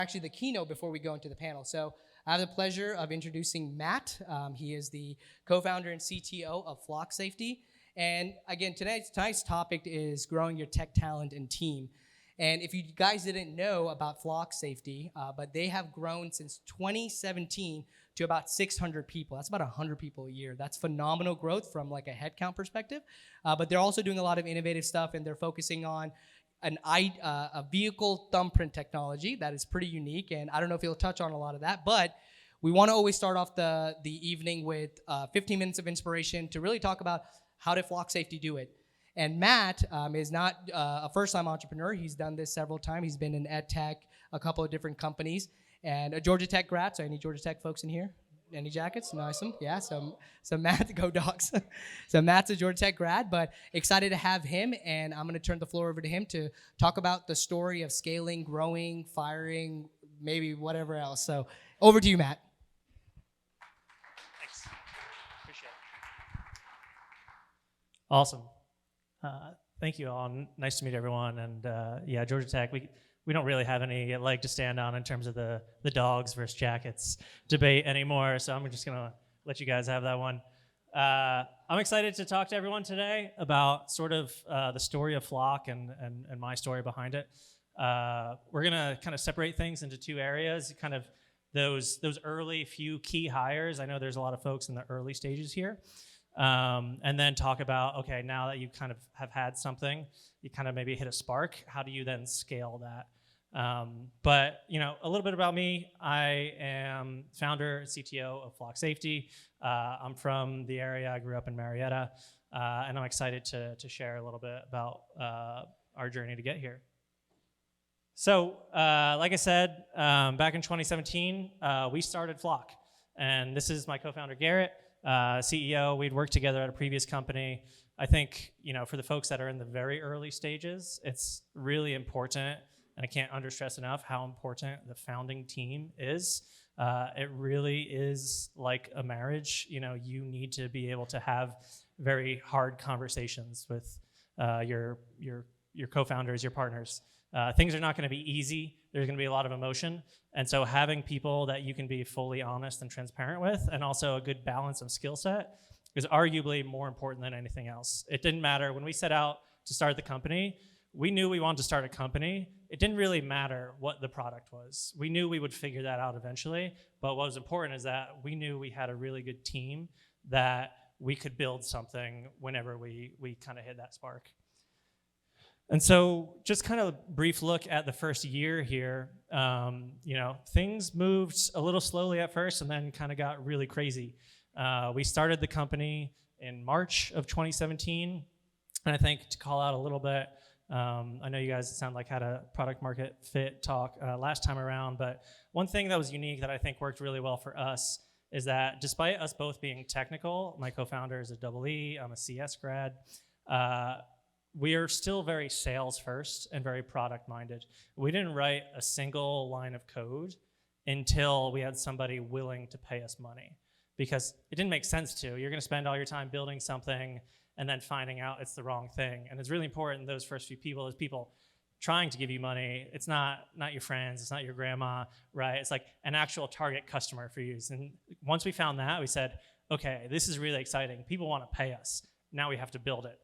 actually the keynote before we go into the panel. So I have the pleasure of introducing Matt. He is the co-founder and CTO of Flock Safety. And again, tonight's topic is growing your tech talent and team. And if you guys didn't know about Flock Safety, but they have grown since 2017 to about 600 people. That's about 100 people a year. That's phenomenal growth from like a headcount perspective. But they're also doing a lot of innovative stuff, and they're focusing on a vehicle thumbprint technology that is pretty unique, and I don't know if you'll touch on a lot of that, but we want to always start off the evening with 15 minutes of inspiration to really talk about how did Flock Safety do it. And Matt is not a first-time entrepreneur. He's done this several times. He's been in ed tech, a couple of different companies, and a Georgia Tech grad. So any Georgia Tech folks in here? Any jackets? Nice. Yeah, so Matt, go Dogs. So Matt's a Georgia Tech grad, but excited to have him, and I'm going to turn the floor over to him to talk about the story of scaling, growing, firing, maybe whatever else. So over to you, Matt. Thanks. Appreciate it. Awesome. Thank you all. Nice to meet everyone. And yeah, Georgia Tech, we don't really have any leg to stand on in terms of the dogs versus jackets debate anymore, so I'm just going to let you guys have that one. I'm excited to talk to everyone today about sort of the story of Flock and my story behind it. We're going to kind of separate things into two areas, kind of those early few key hires. I know there's a lot of folks in the early stages here. And then talk about, okay, now that you kind of have had something, you kind of maybe hit a spark, how do you then scale that? But, you know, a little bit about me. I am founder and CTO of Flock Safety. I'm from the area. I grew up in Marietta, and I'm excited to share a little bit about our journey to get here. So, like I said, back in 2017, we started Flock, and this is my co-founder, Garrett. CEO, we'd worked together at a previous company. I think, you know, for the folks that are in the very early stages, it's really important, and I can't understress enough how important the founding team is. It really is like a marriage. You know, you need to be able to have very hard conversations with your co-founders, your partners. Things are not going to be easy. There's going to be a lot of emotion. And so having people that you can be fully honest and transparent with, and also a good balance of skill set, is arguably more important than anything else. It didn't matter. When we set out to start the company, we knew we wanted to start a company. It didn't really matter what the product was. We knew we would figure that out eventually, but what was important is that we knew we had a really good team that we could build something whenever we kind of hit that spark. And so just kind of a brief look at the first year here. You know, things moved a little slowly at first and then kind of got really crazy. We started the company in March of 2017. And I think to call out a little bit, I know you guys sound like had a product market fit talk last time around, but one thing that was unique that I think worked really well for us is that despite us both being technical, my co-founder is a double E, I'm a CS grad, we are still very sales first and very product minded. We didn't write a single line of code until we had somebody willing to pay us money, because it didn't make sense to. You're gonna spend all your time building something and then finding out it's the wrong thing. And it's really important those first few people, those people trying to give you money, it's not your friends, it's not your grandma, right? It's like an actual target customer for you. And once we found that, we said, okay, this is really exciting. People wanna pay us. Now we have to build it.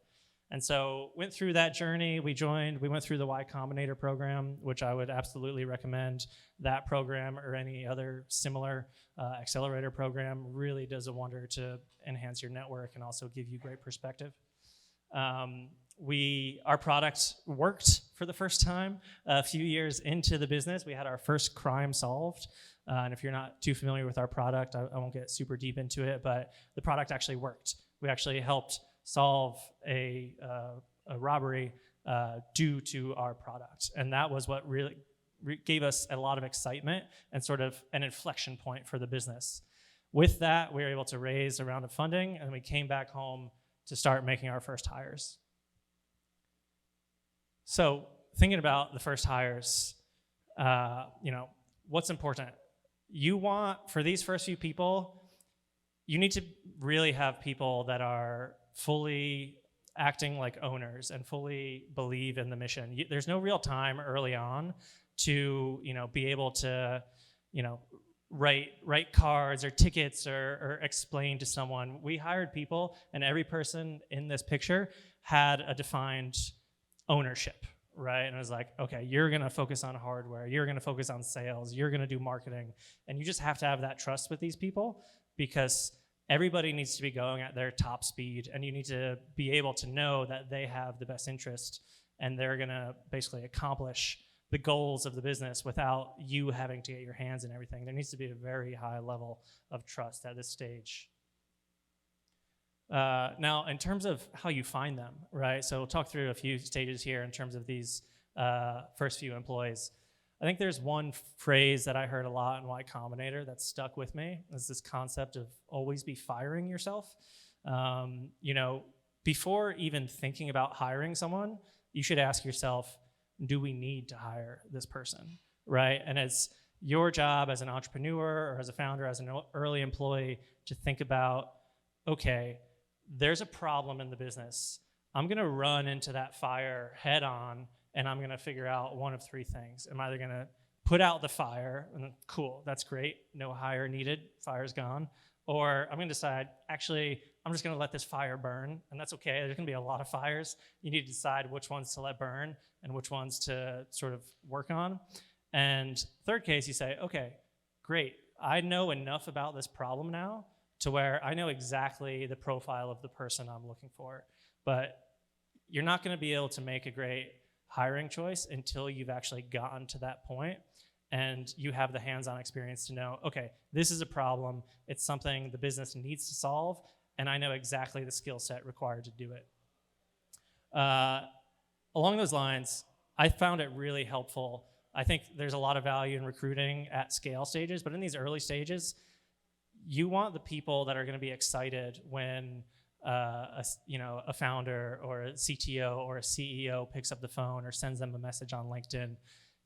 And so went through that journey. We went through the Y Combinator program, which I would absolutely recommend. That program or any other similar accelerator program really does a wonder to enhance your network and also give you great perspective. Our product worked for the first time a few years into the business. We had our first crime solved. And if you're not too familiar with our product, I won't get super deep into it, but the product actually worked. We actually helped solve a robbery due to our product. And that was what really gave us a lot of excitement and sort of an inflection point for the business. With that, we were able to raise a round of funding, and we came back home to start making our first hires. So thinking about the first hires, you know, what's important? You want, for these first few people, you need to really have people that are fully acting like owners and fully believe in the mission. There's no real time early on to, be able to, write cards or tickets or explain to someone. We hired people, and every person in this picture had a defined ownership, right? And it was like, okay, you're gonna focus on hardware, you're gonna focus on sales, you're gonna do marketing, and you just have to have that trust with these people, because everybody needs to be going at their top speed, and you need to be able to know that they have the best interest and they're gonna basically accomplish the goals of the business without you having to get your hands in everything. There needs to be a very high level of trust at this stage. Now, in terms of how you find them, right? So we'll talk through a few stages here in terms of these first few employees. I think there's one phrase that I heard a lot in Y Combinator that stuck with me, is this concept of always be firing yourself. Before even thinking about hiring someone, you should ask yourself, do we need to hire this person, right? And it's your job as an entrepreneur or as a founder, as an early employee, to think about, okay, there's a problem in the business. I'm gonna run into that fire head on, and I'm gonna figure out one of three things. I'm either gonna put out the fire, and cool, that's great, no hire needed, fire's gone. Or I'm gonna decide, actually, I'm just gonna let this fire burn, and that's okay. There's gonna be a lot of fires. You need to decide which ones to let burn and which ones to sort of work on. And third case, you say, okay, great. I know enough about this problem now to where I know exactly the profile of the person I'm looking for. But you're not gonna be able to make a great hiring choice until you've actually gotten to that point and you have the hands-on experience to know, okay, this is a problem, it's something the business needs to solve, and I know exactly the skill set required to do it. Along those lines, I found it really helpful. I think there's a lot of value in recruiting at scale stages, but in these early stages, you want the people that are gonna be excited when a founder or a CTO or a CEO picks up the phone or sends them a message on LinkedIn,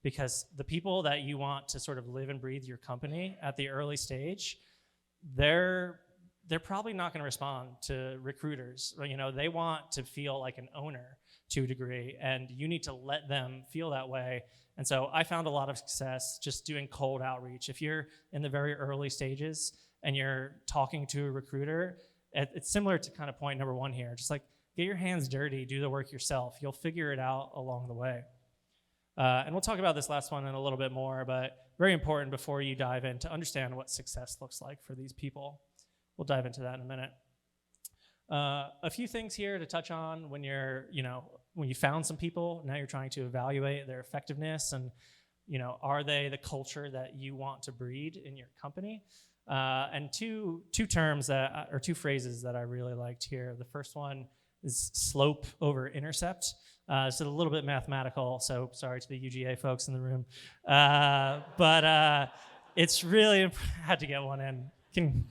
because the people that you want to sort of live and breathe your company at the early stage, they're probably not going to respond to recruiters. They want to feel like an owner to a degree, and you need to let them feel that way. And so I found a lot of success just doing cold outreach. If you're in the very early stages and you're talking to a recruiter, it's similar to kind of point number one here. Just like get your hands dirty, do the work yourself. You'll figure it out along the way. And we'll talk about this last one in a little bit more, but very important before you dive in to understand what success looks like for these people. We'll dive into that in a minute. A few things here to touch on when when you found some people, now you're trying to evaluate their effectiveness and, are they the culture that you want to breed in your company? And two terms or two phrases that I really liked here. The first one is slope over intercept. It's a little bit mathematical, so sorry to the UGA folks in the room. But it's really, had to get one in.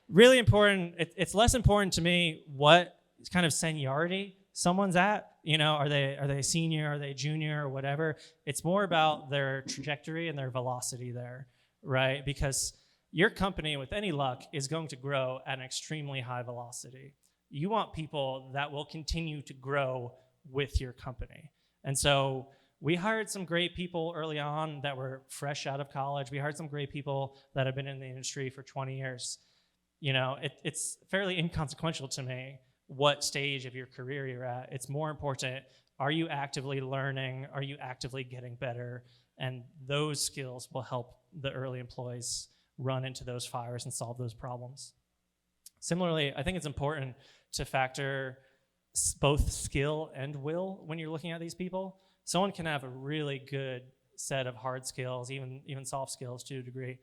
Really important. It's less important to me what kind of seniority someone's at. Are they a senior, are they a junior, or whatever. It's more about their trajectory and their velocity there, right? Because your company, with any luck, is going to grow at an extremely high velocity. You want people that will continue to grow with your company. And so we hired some great people early on that were fresh out of college. We hired some great people that have been in the industry for 20 years. It's fairly inconsequential to me what stage of your career you're at. It's more important, are you actively learning? Are you actively getting better? And those skills will help the early employees run into those fires and solve those problems. Similarly, I think it's important to factor both skill and will when you're looking at these people. Someone can have a really good set of hard skills, even soft skills to a degree,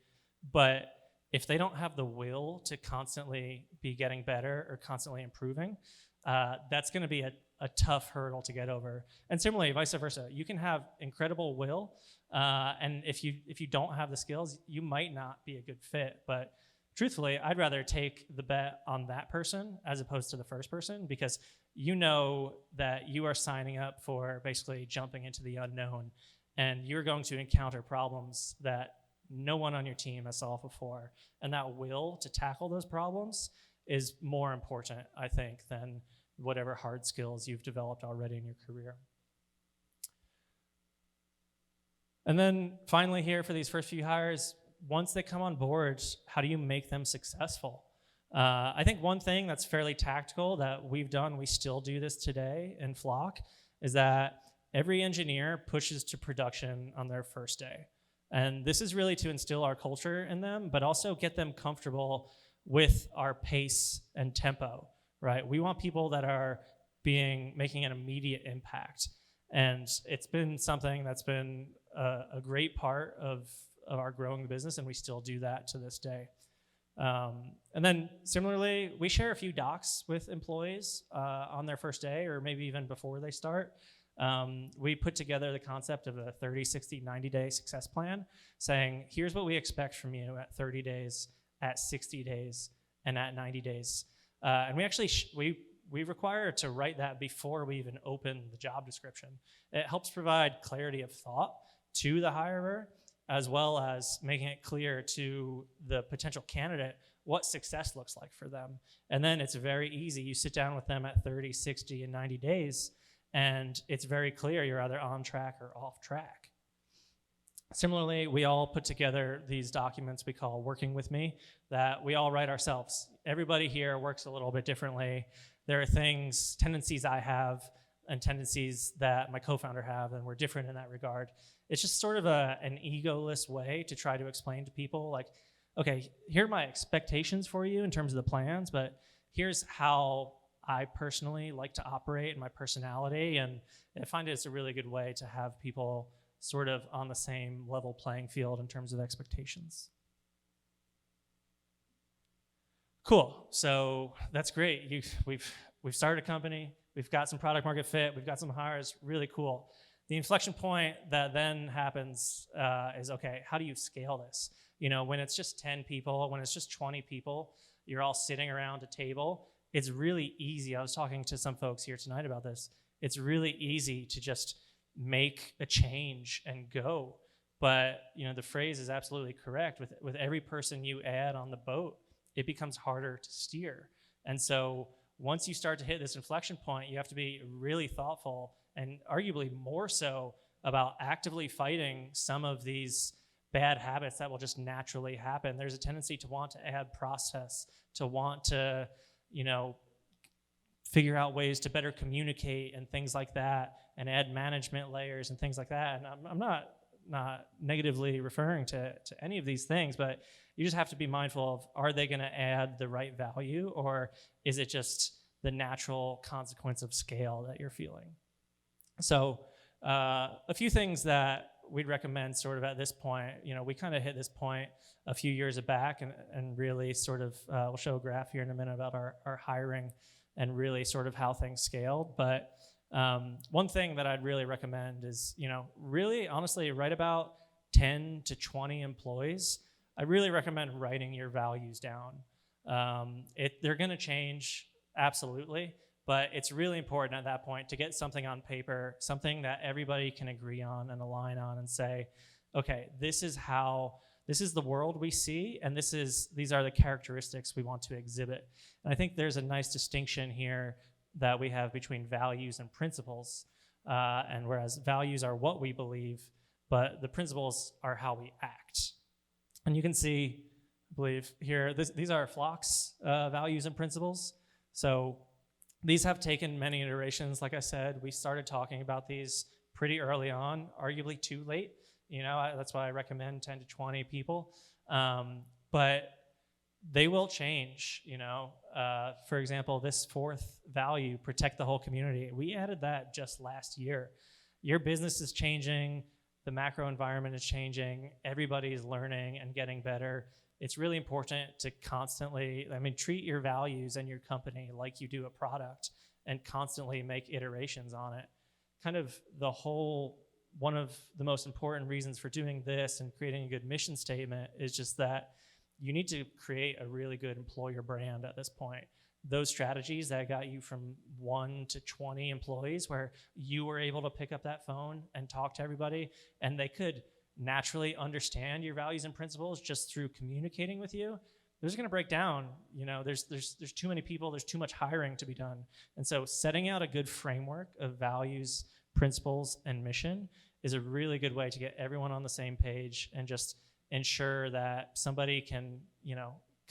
but if they don't have the will to constantly be getting better or constantly improving, that's going to be a tough hurdle to get over. And similarly, vice versa. You can have incredible will, and if you don't have the skills, you might not be a good fit. But truthfully, I'd rather take the bet on that person as opposed to the first person, because you know that you are signing up for basically jumping into the unknown, and you're going to encounter problems that no one on your team has solved before. And that will to tackle those problems is more important, I think, than whatever hard skills you've developed already in your career. And then finally here for these first few hires, once they come on board, how do you make them successful? I think one thing that's fairly tactical that we've done, we still do this today in Flock, is that every engineer pushes to production on their first day. And this is really to instill our culture in them, but also get them comfortable with our pace and tempo, right? We want people that are making an immediate impact. And it's been something that's been a great part of our growing business, and we still do that to this day. And then similarly, we share a few docs with employees on their first day, or maybe even before they start. We put together the concept of a 30, 60, 90-day success plan, saying, here's what we expect from you at 30 days, at 60 days, and at 90 days. And we actually, we require to write that before we even open the job description. It helps provide clarity of thought to the hirer, as well as making it clear to the potential candidate what success looks like for them. And then it's very easy. You sit down with them at 30, 60, and 90 days, and it's very clear you're either on track or off track. Similarly, we all put together these documents we call Working With Me that we all write ourselves. Everybody here works a little bit differently. There are tendencies I have, and tendencies that my co-founder have, and we're different in that regard. It's just sort of an egoless way to try to explain to people, like, okay, here are my expectations for you in terms of the plans, but here's how I personally like to operate and my personality, and I find it's a really good way to have people sort of on the same level playing field in terms of expectations. Cool, so that's great. We've started a company, we've got some product market fit, we've got some hires, really cool. The inflection point that then happens is, okay, how do you scale this? You know, when it's just 10 people, when it's just 20 people, you're all sitting around a table, it's really easy. I was talking to some folks here tonight about this. It's really easy to just make a change and go. But, you know, the phrase is absolutely correct. With every person you add on the boat, it becomes harder to steer. And so once you start to hit this inflection point, you have to be really thoughtful, and arguably more so about actively fighting some of these bad habits that will just naturally happen. There's a tendency to want to add process, to want to, you know, figure out ways to better communicate and things like that, and add management layers and things like that. And I'm not negatively referring to any of these things, but you just have to be mindful of, are they going to add the right value, or is it just the natural consequence of scale that you're feeling? So a few things that we'd recommend sort of at this point. You know, we kind of hit this point a few years back, and really sort of, we'll show a graph here in a minute about our hiring and really sort of how things scaled. But one thing that I'd really recommend is, you know, really honestly, right about 10 to 20 employees, I really recommend writing your values down. They're gonna change, absolutely, but it's really important at that point to get something on paper, something that everybody can agree on and align on, and say, okay, this is the world we see, and these are the characteristics we want to exhibit. And I think there's a nice distinction here that we have between values and principles, and whereas values are what we believe, but the principles are how we act. And you can see, I believe here, these are Flock's values and principles. So these have taken many iterations. Like I said, we started talking about these pretty early on, arguably too late. You know, that's why I recommend 10 to 20 people. But they will change, you know. For example, this fourth value, protect the whole community, we added that just last year. Your business is changing, the macro environment is changing, everybody's learning and getting better. It's really important to constantly, treat your values and your company like you do a product, and constantly make iterations on it. Kind of one of the most important reasons for doing this and creating a good mission statement is just that you need to create a really good employer brand at this point. Those strategies that got you from 1 to 20 employees, where you were able to pick up that phone and talk to everybody, and they could naturally understand your values and principles just through communicating with you, those are going to break down. You know, there's too many people, there's too much hiring to be done. And so setting out a good framework of values, principles, and mission is a really good way to get everyone on the same page and just ensure that somebody can,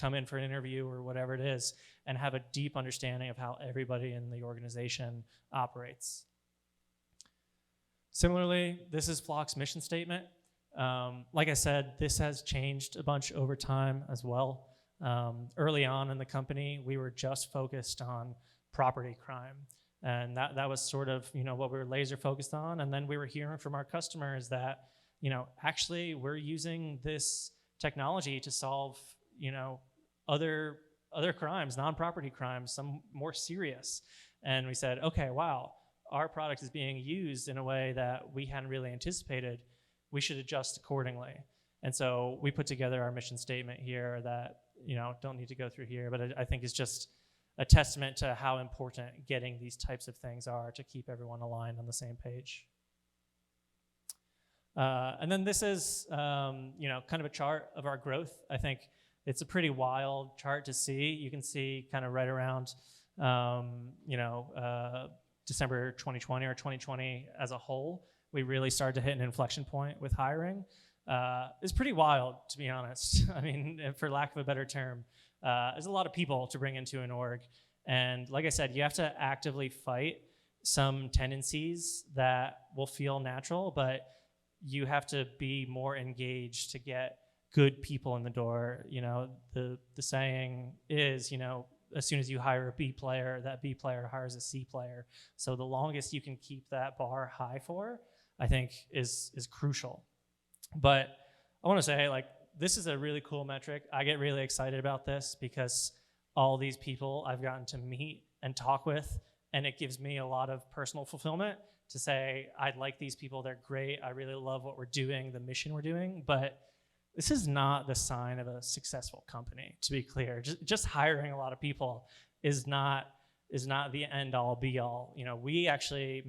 come in for an interview or whatever it is and have a deep understanding of how everybody in the organization operates. Similarly, this is Flock's mission statement. Like I said, this has changed a bunch over time as well. Early on in the company, we were just focused on property crime. And that was sort of, what we were laser focused on. And then we were hearing from our customers that, actually we're using this technology to solve, other crimes, non-property crimes, some more serious. And we said, okay, wow, our product is being used in a way that we hadn't really anticipated. We should adjust accordingly. And so we put together our mission statement here that, don't need to go through here, but I think is just a testament to how important getting these types of things are to keep everyone aligned on the same page. And then this is, kind of a chart of our growth. I think it's a pretty wild chart to see. You can see kind of right around, December 2020 or 2020 as a whole, we really started to hit an inflection point with hiring. It's pretty wild, to be honest. I mean, for lack of a better term, there's a lot of people to bring into an org. And like I said, you have to actively fight some tendencies that will feel natural, but you have to be more engaged to get good people in the door. The saying is, as soon as you hire a B player, that B player hires a C player. So the longest you can keep that bar high for, I think, is crucial. But I want to say, this is a really cool metric. I get really excited about this because all these people I've gotten to meet and talk with, and it gives me a lot of personal fulfillment to say, I like these people, they're great, I really love what we're doing, the mission we're doing, but this is not the sign of a successful company, to be clear. Just hiring a lot of people is not the end all be all. We actually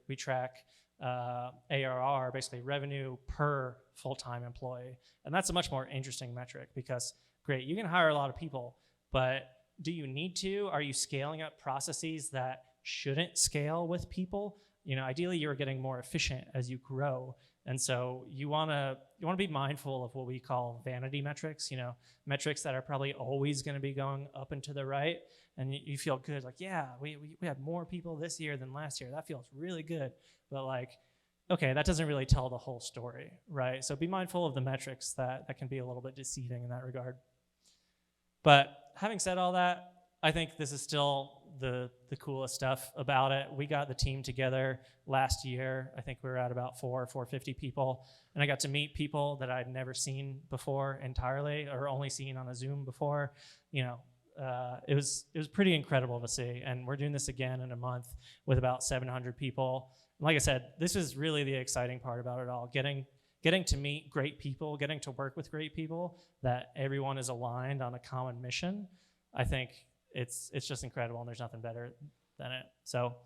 we track ARR, basically revenue per full-time employee. And that's a much more interesting metric because, great, you can hire a lot of people, but do you need to? Are you scaling up processes that shouldn't scale with people? Ideally you're getting more efficient as you grow. And so you wanna be mindful of what we call vanity metrics, metrics that are probably always gonna be going up and to the right. And you feel good, yeah, we had more people this year than last year. That feels really good. But okay, that doesn't really tell the whole story, right? So be mindful of the metrics that can be a little bit deceiving in that regard. But having said all that, I think this is still the coolest stuff about it. We got the team together last year. I think we were at about 450 people. And I got to meet people that I'd never seen before entirely, or only seen on a Zoom before. It was pretty incredible to see. And we're doing this again in a month with about 700 people. And like I said, this is really the exciting part about it all. Getting to meet great people, getting to work with great people, that everyone is aligned on a common mission. I think it's just incredible, and there's nothing better than it. So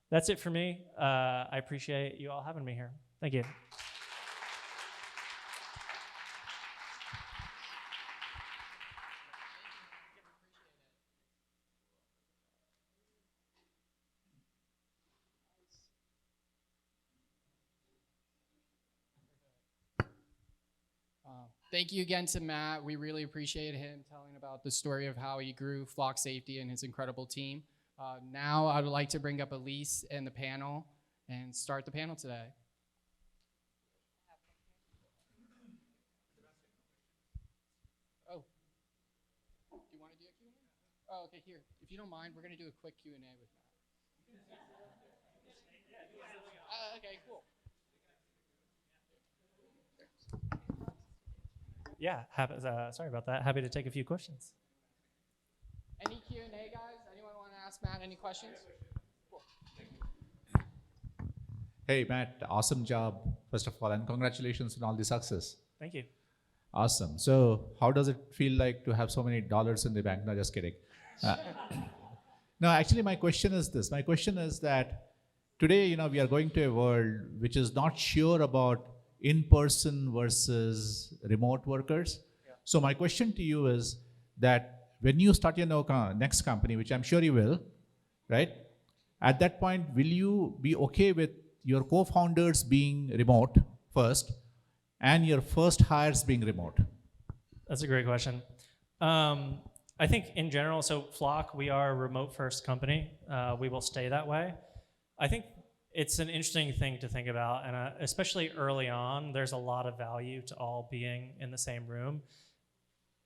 that's it for me. I appreciate you all having me here. Thank you. Thank you again to Matt. We really appreciate him telling about the story of how he grew Flock Safety and his incredible team. Now I would like to bring up Elise and the panel and start the panel today. Oh, do you want to do a Q&A? Oh, okay, here. If you don't mind, we're going to do a quick Q&A with Matt. Okay, cool. Yeah, sorry about that. Happy to take a few questions. Any Q&A, guys? Anyone want to ask Matt any questions? Cool. Hey, Matt, awesome job, first of all, and congratulations on all the success. Thank you. Awesome. So how does it feel like to have so many dollars in the bank? No, just kidding. No, actually, my question is this. My question is that today, we are going to a world which is not sure about in-person versus remote workers. Yeah. So my question to you is that when you start your next company, which I'm sure you will, right? At that point, will you be okay with your co-founders being remote first and your first hires being remote? That's a great question. I think in general, so Flock, we are a remote first company. We will stay that way. I think it's an interesting thing to think about, and especially early on, there's a lot of value to all being in the same room.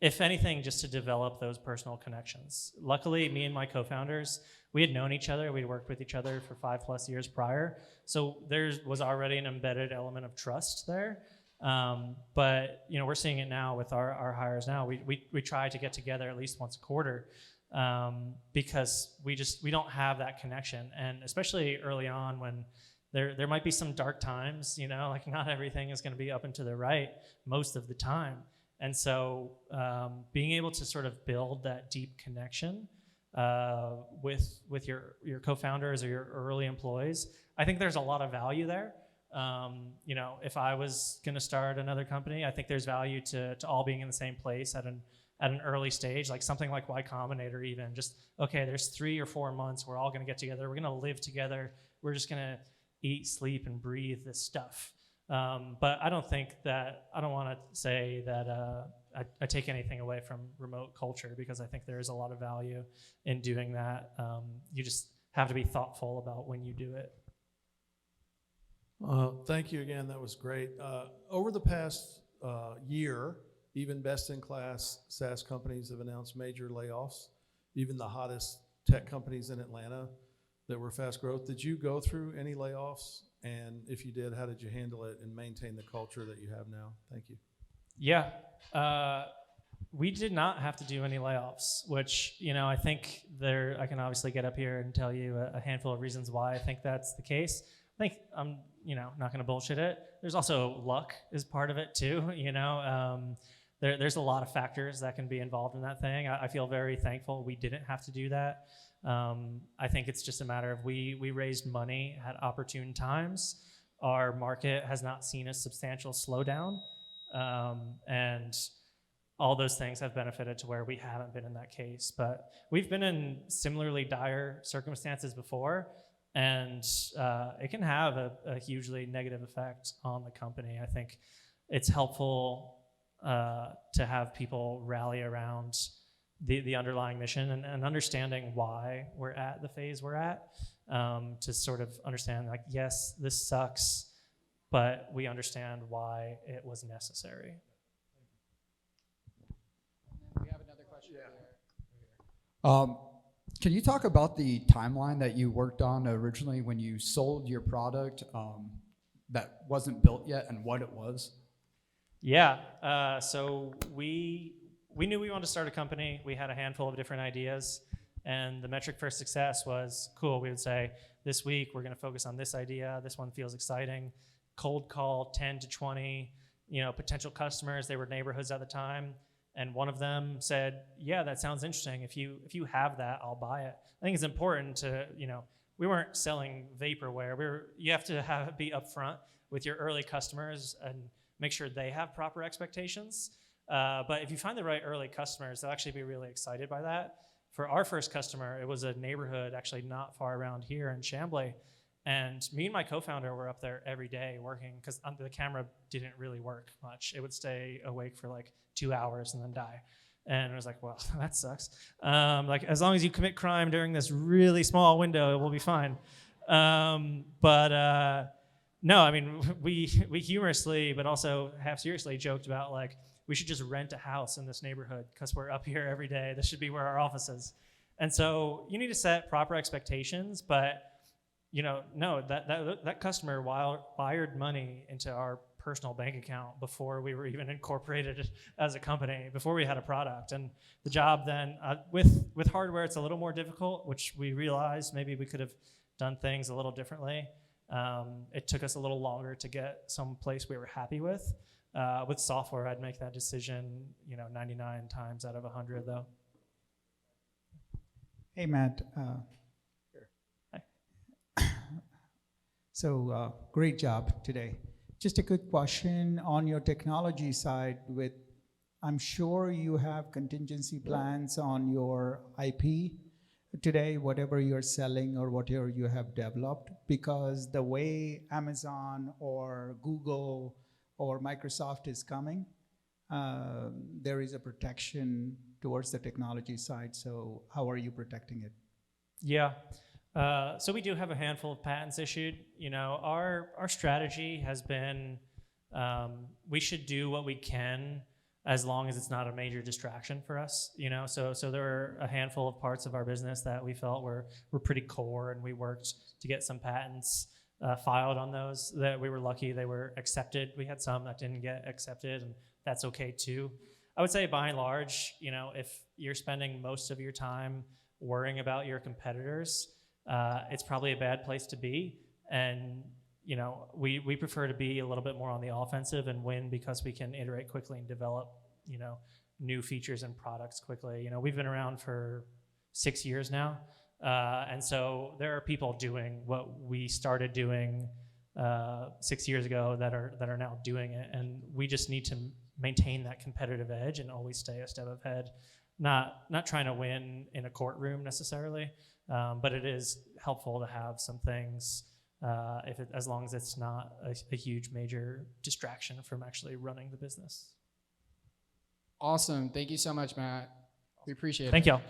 If anything, just to develop those personal connections. Luckily, me and my co-founders, we had known each other. We'd worked with each other for 5+ years prior. So there was already an embedded element of trust there. But we're seeing it now with our hires now. We try to get together at least once a quarter because we don't have that connection. And especially early on when there might be some dark times, like not everything is going to be up and to the right most of the time. And so being able to sort of build that deep connection with your co-founders or your early employees, I think there's a lot of value there. If I was going to start another company, I think there's value to all being in the same place at an early stage, like something like Y Combinator even. Just, okay, there's 3 or 4 months, we're all going to get together, we're going to live together, we're just going to eat, sleep, and breathe this stuff. But I don't want to say that I take anything away from remote culture, because I think there is a lot of value in doing that. You just have to be thoughtful about when you do it. Thank you again, that was great. Over the past year, even best-in-class SaaS companies have announced major layoffs, even the hottest tech companies in Atlanta that were fast growth. Did you go through any layoffs? And if you did, how did you handle it and maintain the culture that you have now? Thank you. Yeah, we did not have to do any layoffs, which, I think I can obviously get up here and tell you a handful of reasons why I think that's the case. I think I'm, not going to bullshit it. There's also luck is part of it too. There's a lot of factors that can be involved in that thing. I feel very thankful we didn't have to do that. I think it's just a matter of we raised money at opportune times. Our market has not seen a substantial slowdown, and all those things have benefited to where we haven't been in that case. But we've been in similarly dire circumstances before, and it can have a hugely negative effect on the company. I think it's helpful to have people rally around the underlying mission and understanding why we're at the phase we're at, to sort of understand, like, yes, this sucks, but we understand why it was necessary. We have another question over there. Can you talk about the timeline that you worked on originally when you sold your product that wasn't built yet, and what it was? Yeah, so we knew we wanted to start a company. We had a handful of different ideas, and the metric for success was, cool, we would say, this week we're gonna focus on this idea, this one feels exciting, cold call 10 to 20 potential customers. They were neighborhoods at the time, and one of them said, yeah, that sounds interesting. If you have that, I'll buy it. I think it's important to, we weren't selling vaporware. You have to be upfront with your early customers and make sure they have proper expectations. But if you find the right early customers, they'll actually be really excited by that. For our first customer, it was a neighborhood actually not far around here in Chambly. And me and my co-founder were up there every day working, because the camera didn't really work much. It would stay awake for like 2 hours and then die. And I was like, well, that sucks. Like, as long as you commit crime during this really small window, it will be fine. No, I mean, we humorously, but also half seriously joked about, like, we should just rent a house in this neighborhood because we're up here every day. This should be where our office is. And so you need to set proper expectations, but no, that customer wired money into our personal bank account before we were even incorporated as a company, before we had a product. And the job then, with hardware, it's a little more difficult, which we realized maybe we could have done things a little differently. It took us a little longer to get some place we were happy with. With software, I'd make that decision, 99 times out of 100, though. Hey, Matt. Hi. So great job today. Just a quick question on your technology side. I'm sure you have contingency plans on your IP. today, whatever you're selling or whatever you have developed, because the way Amazon or Google or Microsoft is coming, there is a protection towards the technology side. So how are you protecting it? Yeah. So we do have a handful of patents issued. You know, our strategy has been we should do what we can as long as it's not a major distraction for us. You know, so there are a handful of parts of our business that we felt were pretty core, and we worked to get some patents filed on those. That we were lucky they were accepted. We had some that didn't get accepted, and that's okay too. I would say by and large, you know, if you're spending most of your time worrying about your competitors, it's probably a bad place to be. And you know, we prefer to be a little bit more on the offensive and win because we can iterate quickly and develop, you know, new features and products quickly. You know, we've been around for 6 years now, and so there are people doing what we started doing 6 years ago that are now doing it, and we just need to maintain that competitive edge and always stay a step ahead. Not trying to win in a courtroom necessarily, but it is helpful to have some things. As long as it's not a huge major distraction from actually running the business. Awesome. Thank you so much, Matt. We appreciate it. Thank y'all.